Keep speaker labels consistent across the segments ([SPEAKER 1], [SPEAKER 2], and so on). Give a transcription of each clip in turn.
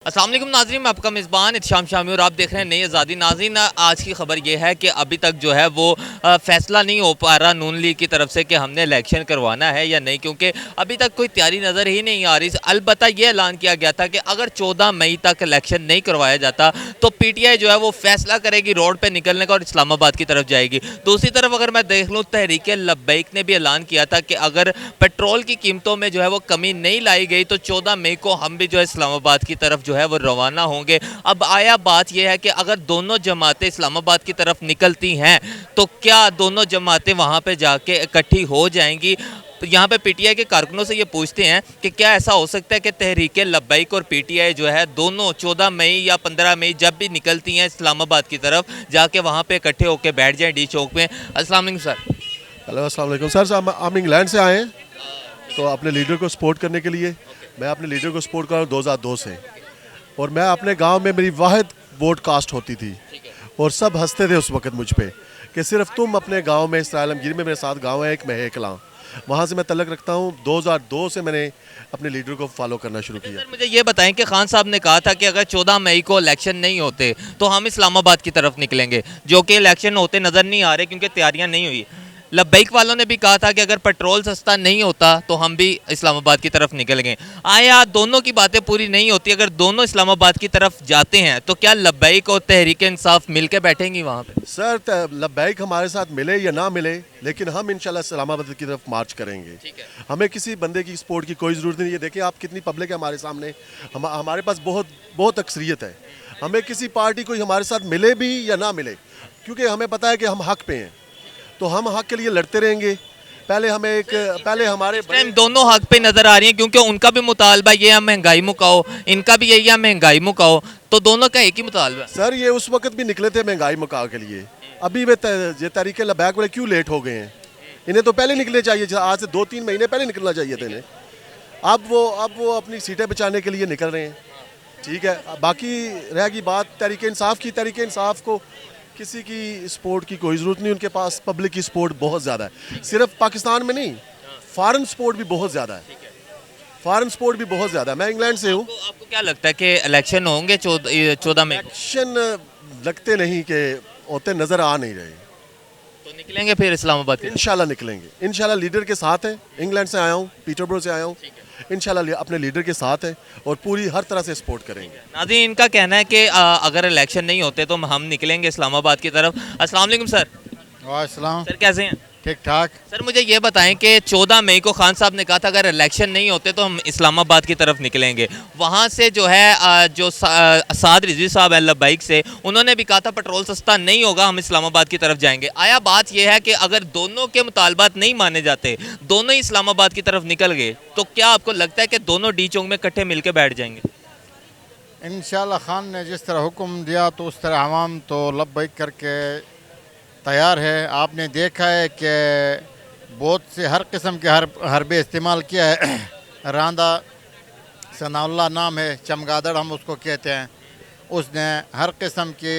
[SPEAKER 1] अस्सलाम वालेकुम नाज़रीन, मैं आपका मेज़बान इत्शाम शामी और आप देख रहे हैं नई आज़ादी। नाज़रीन, आज की खबर ये है कि अभी तक जो है वो फ़ैसला नहीं हो पा रहा नून लीग की तरफ से कि हमने इलेक्शन करवाना है या नहीं, क्योंकि अभी तक कोई तैयारी नज़र ही नहीं आ रही। अलबत्ता ये ऐलान किया गया था कि अगर 14 मई तक इलेक्शन नहीं करवाया जाता तो PTI जो है वो फ़ैसला करेगी रोड पर निकलने का और इस्लामाबाद की तरफ जाएगी। दूसरी तरफ अगर मैं देख लूँ, तहरीक लब्बैक ने भी ऐलान किया था कि अगर पेट्रोल की कीमतों में जो है वो कमी नहीं लाई गई तो 14 मई को हम भी जो है इस्लामाबाद की तरफ जो है वो रवाना होंगे। अब आया बात यह है कि अगर दोनों जमातें इस्लामाबाद की तरफ निकलती हैं तो क्या दोनों जमातें वहां पे जाके इकट्ठी हो जाएंगी। तो यहाँ पे PTI के कारकुनों से ये पूछते हैं कि क्या ऐसा हो सकता है कि तहरीक लब्बैक और PTI जो है दोनों 14 मई या 15 मई जब भी निकलती हैं इस्लामाबाद की तरफ जाके वहाँ पे इकट्ठे होकर बैठ जाएं डी चौक में। अस्सलाम वालेकुम सर।
[SPEAKER 2] हेलो, अस्सलाम वालेकुम सर। हम इंग्लैंड से आए हैं तो अपने लीडर को सपोर्ट करने के लिए। मैं अपने लीडर को सपोर्ट कर रहा हूँ 2002 से, और मैं अपने गांव में मेरी वाहिद वोट कास्ट होती थी और सब हंसते थे उस वक्त मुझ पे कि सिर्फ तुम अपने गांव में। इस आलमगीर में मेरे साथ गांव है एक महकला, वहाँ से मैं तलक रखता हूँ। 2002 से मैंने अपने लीडर को फॉलो करना शुरू किया।
[SPEAKER 1] सर मुझे ये बताएं कि खान साहब ने कहा था कि अगर 14 मई को इलेक्शन नहीं होते तो हम इस्लामाबाद की तरफ निकलेंगे, जो कि इलेक्शन होते नज़र नहीं आ रहे क्योंकि तैयारियां नहीं हुई। लब्बैक वालों ने भी कहा था कि अगर पेट्रोल सस्ता नहीं होता तो हम भी इस्लामाबाद की तरफ निकल गए। आया दोनों की बातें पूरी नहीं होती, अगर दोनों इस्लामाबाद की तरफ जाते हैं तो क्या लब्बैक और तहरीक इंसाफ मिल के बैठेंगी वहाँ पे?
[SPEAKER 2] सर, लब्बैक हमारे साथ मिले या ना मिले, लेकिन हम इंशाल्लाह इस्लामाबाद की तरफ मार्च करेंगे। हमें किसी बंदे की सपोर्ट की कोई ज़रूरत नहीं है। देखिए आप कितनी पब्लिक है हमारे सामने, हमारे पास बहुत बहुत अक्सरियत है। हमें किसी पार्टी कोई हमारे साथ मिले भी या ना मिले, क्योंकि हमें पता है कि हम हक पे हैं, तो हम हक के लिए लड़ते रहेंगे। पहले हमारे
[SPEAKER 1] टाइम दोनों हक पे नजर आ रही हैं क्योंकि उनका भी मुतालबा ये है महंगाई मुकाओ, इनका भी यही है महंगाई मुकाओ, तो दोनों का एक ही मुतालबा है।
[SPEAKER 2] सर ये उस वक्त भी निकले थे महंगाई मुका के लिए। अभी वे ये तहरीक लब्बैक वाले क्यों लेट हो गए हैं? इन्हें तो पहले निकलने चाहिए, आज से 2-3 महीने पहले निकलना चाहिए था इन्हें। अब वो अपनी सीटें बचाने के लिए निकल रहे हैं। ठीक है, बाकी रहेगी बात तहरीक इंसाफ की। तहरीक इंसाफ को किसी की सपोर्ट की कोई ज़रूरत नहीं, उनके पास पब्लिक की सपोर्ट बहुत ज़्यादा है। सिर्फ पाकिस्तान में नहीं, फॉरेन सपोर्ट भी बहुत ज़्यादा है। फॉरेन सपोर्ट भी बहुत ज़्यादा है। मैं इंग्लैंड से हूँ।
[SPEAKER 1] आपको क्या लगता है कि इलेक्शन होंगे 14 मई को?
[SPEAKER 2] इलेक्शन लगते नहीं कि होते नज़र आ नहीं रहे।
[SPEAKER 1] तो निकलेंगे फिर इस्लामाबाद के?
[SPEAKER 2] इंशाल्लाह निकलेंगे। इंशाल्लाह लीडर के साथ है। इंग्लैंड से आया हूँ, पीटरबरो से आया हूँ। इंशाल्लाह अपने लीडर के साथ है और पूरी हर तरह से सपोर्ट करेंगे।
[SPEAKER 1] नाज़रीन, इनका कहना है कि अगर इलेक्शन नहीं होते तो हम निकलेंगे इस्लामाबाद की तरफ। अस्सलाम वालेकुम सर।
[SPEAKER 3] वालेकुम।
[SPEAKER 1] सर कैसे हैं?
[SPEAKER 3] ठीक ठाक।
[SPEAKER 1] सर मुझे ये बताएं कि 14 मई को खान साहब ने कहा था अगर इलेक्शन नहीं होते तो हम इस्लामाबाद की तरफ निकलेंगे। वहाँ से जो है जो साद रिजवी साहब है लब्बैक से, उन्होंने भी कहा था पेट्रोल सस्ता नहीं होगा हम इस्लामाबाद की तरफ जाएंगे। आया बात यह है कि अगर दोनों के मुतालबात नहीं माने जाते, दोनों ही इस्लामाबाद की तरफ निकल गए, तो क्या आपको लगता है कि दोनों डी चौक में इकट्ठे मिल के बैठ जाएंगे?
[SPEAKER 3] इंशाल्लाह खान ने जिस तरह हुक्म दिया तो उस तरह आवाम तो लब्बैक करके तैयार है। आपने देखा है कि बहुत से हर किस्म के हरबे इस्तेमाल किया है। रांदा सनाउल्लाह नाम है, चमगादड़ हम उसको कहते हैं। उसने हर किस्म की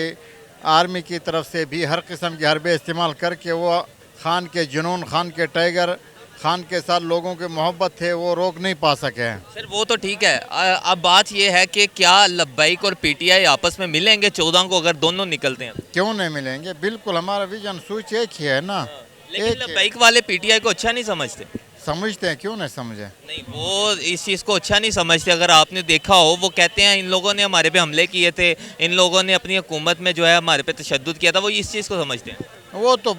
[SPEAKER 3] आर्मी की तरफ से भी हर किस्म के हरबे इस्तेमाल करके वो खान के जुनून, खान के टाइगर, खान के साथ लोगों की मोहब्बत थे, वो रोक नहीं पा सके हैं।
[SPEAKER 1] सर वो तो ठीक है। अब बात यह है कि क्या लब्बैक और PTI आपस में मिलेंगे 14 को अगर दोनों निकलते हैं?
[SPEAKER 3] क्यों नहीं मिलेंगे? बिल्कुल, हमारा विजन सोच एक ही है ना।
[SPEAKER 1] लेकिन लब्बैक वाले PTI को अच्छा नहीं समझते।
[SPEAKER 3] समझते हैं, क्यों नहीं समझे?
[SPEAKER 1] नहीं, वो इस चीज़ को अच्छा नहीं समझते। अगर आपने देखा हो, वो कहते हैं इन लोगों ने हमारे पे हमले किए थे, इन लोगों ने अपनी हुकूमत में जो है हमारे पे तशद्दुद किया था, वो इस चीज़ को समझते हैं।
[SPEAKER 3] वो तो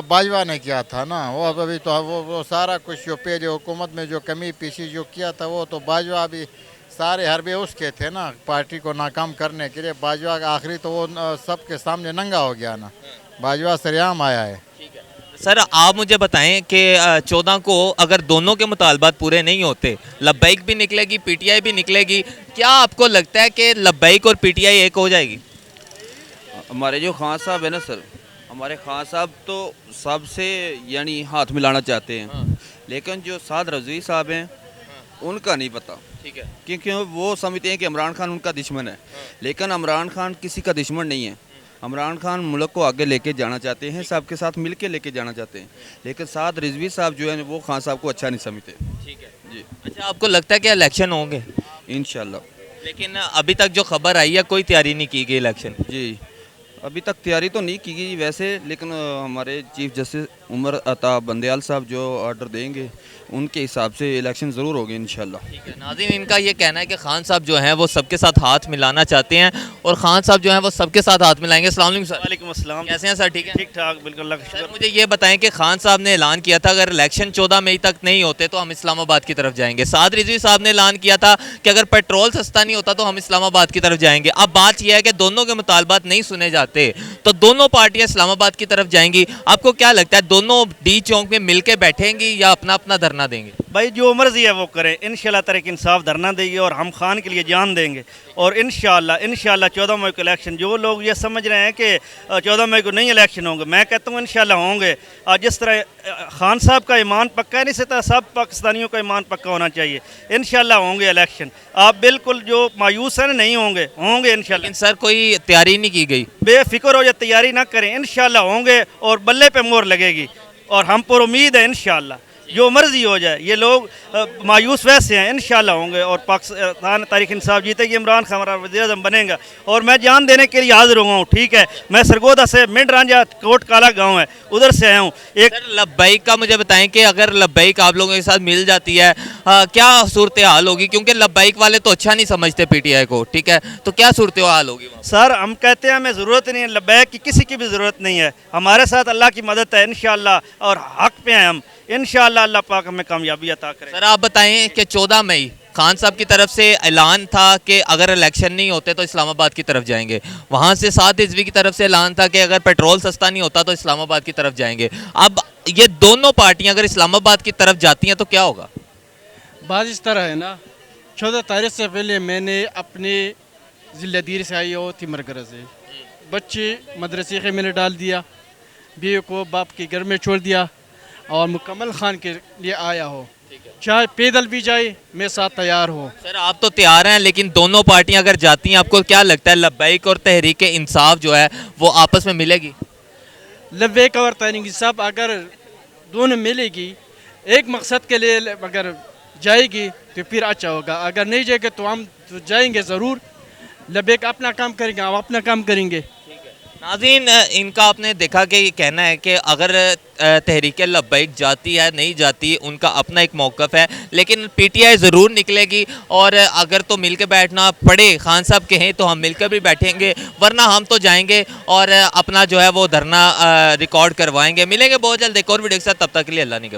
[SPEAKER 3] बाजवा ने किया था ना। वो अभी तो वो सारा कुछ जो पहले हुकूमत में जो कमी पीछी जो किया था, वो तो बाजवा भी सारे हरबे उसके थे ना, पार्टी को नाकाम करने के लिए। बाजवा का आखिरी तो वो सबके सामने नंगा हो गया ना। बाजवा सरेआम आया है।
[SPEAKER 1] सर आप मुझे बताएं कि 14 को अगर दोनों के मुतालबात पूरे नहीं होते, लब्बैक भी निकलेगी, PTI भी निकलेगी, क्या आपको लगता है कि लब्बैक और PTI एक हो जाएगी?
[SPEAKER 4] हमारे जो खान साहब है ना सर, हमारे खान साहब तो सबसे यानी हाथ मिलाना चाहते हैं। लेकिन जो साद रज़वी साहब हैं उनका नहीं पता।
[SPEAKER 1] ठीक है।
[SPEAKER 4] क्योंकि वो समझते हैं कि इमरान खान उनका दुश्मन है, लेकिन इमरान खान किसी का दुश्मन नहीं है। इमरान खान मुल्क को आगे लेके जाना चाहते हैं, सबके साथ मिल के लेके जाना चाहते हैं। लेकिन साद रिजवी साहब जो है वो खान साहब को अच्छा नहीं समझते।
[SPEAKER 1] ठीक है
[SPEAKER 4] जी।
[SPEAKER 1] अच्छा, आपको लगता है कि इलेक्शन होंगे?
[SPEAKER 4] इंशाल्लाह।
[SPEAKER 1] लेकिन अभी तक जो खबर आई है कोई तैयारी नहीं की गई इलेक्शन की।
[SPEAKER 4] जी, अभी तक तैयारी तो नहीं की गई वैसे, लेकिन हमारे चीफ जस्टिस उमर अता बंदयाल साहब जो ऑर्डर देंगे उनके हिसाब से इलेक्शन ज़रूर होगी इंशाल्लाह।
[SPEAKER 1] ठीक है नाज़रीन, इनका ये कहना है कि खान साहब जो हैं वो सबके साथ हाथ मिलाना चाहते हैं और खान साहब जो हैं वो सबके साथ हाथ मिलाएंगे। अस्सलाम वालेकुम सर।
[SPEAKER 5] वालेकुम अस्सलाम।
[SPEAKER 1] कैसे हैं सर? ठीक है।
[SPEAKER 5] ठीक ठाक, बिल्कुल अल्लाह का
[SPEAKER 1] सर
[SPEAKER 5] शुक्र।
[SPEAKER 1] मुझे ये बताएं कि खान साहब ने ऐलान किया था अगर इलेक्शन 14 मई तक नहीं होते तो हम इस्लामाबाद की तरफ जाएंगे। साद रिजवी साहब ने ऐलान किया था कि अगर पेट्रोल सस्ता नहीं होता तो हम इस्लामाबाद की तरफ जाएंगे। अब बात यह है कि दोनों के मुतालबात नहीं सुने जाते तो दोनों पार्टियां इस्लामाबाद की तरफ जाएंगी। आपको क्या लगता है दोनों डी चौक में मिलके बैठेंगी या अपना अपना धरना देंगे?
[SPEAKER 5] भाई जो मर्जी है वो करें, इंशाल्लाह तहरीक इंसाफ धरना देंगे और हम खान के लिए जान देंगे। और इंशाल्लाह 14 मई को इलेक्शन, जो लोग ये समझ रहे हैं कि 14 मई को नहीं इलेक्शन होंगे, मैं कहता हूँ इंशाल्लाह होंगे। और जिस तरह खान साहब का ईमान पक्का है, नहीं सकता सब पाकिस्तानियों का ईमान पक्का होना चाहिए। इंशाल्लाह होंगे इलेक्शन। आप बिल्कुल जो मायूस हैं नहीं होंगे, होंगे इंशाल्लाह।
[SPEAKER 1] लेकिन सर कोई तैयारी नहीं की गई।
[SPEAKER 5] बेफिक्र हो या तैयारी ना करें, इंशाल्लाह होंगे और बल्ले पे मोहर लगेगी और हम पर उम्मीद है इंशाल्लाह जो मर्जी हो जाए। ये लोग मायूस वैसे हैं, इंशाल्लाह होंगे और पाकिस्तान तारीख इंसाफ जीतेगी, इमरान खान हमारा वज़ीर-ए-आज़म बनेगा। और मैं जान देने के लिए हाजिर हुआ हूँ। ठीक है, मैं सरगोदा से मिड रांझा कोट काला गाँव है उधर से आया हूँ। एक
[SPEAKER 1] सर लब्बैक का मुझे बताएं कि अगर लब्बैक आप लोगों के साथ मिल जाती है क्या सूरत हाल होगी? क्योंकि लब्बैक वाले तो अच्छा नहीं समझते पीटीआई को, ठीक है, तो क्या सूरत हाल होगी वहाँ?
[SPEAKER 5] सर हम कहते हैं हमें ज़रूरत नहीं है लब्बैक की, किसी की भी ज़रूरत नहीं है। हमारे साथ अल्लाह की मदद है इंशाल्लाह और हक पे हैं हम इंशाल्लाह। अल्लाह पाक हमें कामयाबी अता करे।
[SPEAKER 1] सर आप बताएं कि 14 मई खान साहब की तरफ से ऐलान था कि अगर इलेक्शन नहीं होते तो इस्लामाबाद की तरफ जाएंगे। वहाँ से साद रिजवी की तरफ से ऐलान था कि अगर पेट्रोल सस्ता नहीं होता तो इस्लामाबाद की तरफ जाएंगे। अब ये दोनों पार्टियां अगर इस्लामाबाद की तरफ जाती हैं तो क्या होगा?
[SPEAKER 6] बात इस तरह है ना, 14 तारीख से पहले मैंने अपने ज़िला दीर से आई हो थी मरकज़ से, बच्चे मदरसे के मैंने डाल दिया, बीवी को बाप के घर में छोड़ दिया और मुकम्मल खान के लिए आया हो। चाहे पैदल भी जाए मैं साथ तैयार हूँ।
[SPEAKER 1] सर आप तो तैयार हैं, लेकिन दोनों पार्टियां अगर जाती हैं आपको क्या लगता है लब्बैक और तहरीक इंसाफ जो है वो आपस में मिलेगी?
[SPEAKER 6] लब्बैक और तहरीक इंसाफ अगर दोनों मिलेगी एक मकसद के लिए अगर जाएगी तो फिर अच्छा होगा। अगर नहीं जाएगा तो हम तो जाएंगे ज़रूर। लब्बैक अपना काम करेंगे, हम अपना काम करेंगे।
[SPEAKER 1] नाज़रीन इनका आपने देखा कि ये कहना है कि अगर तहरीक लब्बैक जाती है नहीं जाती उनका अपना एक मौक़िफ़ है, लेकिन पीटीआई ज़रूर निकलेगी। और अगर तो मिल के बैठना पड़े खान साहब कहें तो हम मिलकर भी बैठेंगे, वरना हम तो जाएंगे और अपना जो है वो धरना रिकॉर्ड करवाएंगे। मिलेंगे बहुत जल्द एक और वीडियो के साथ, तब तक के लिए अल्लाह ने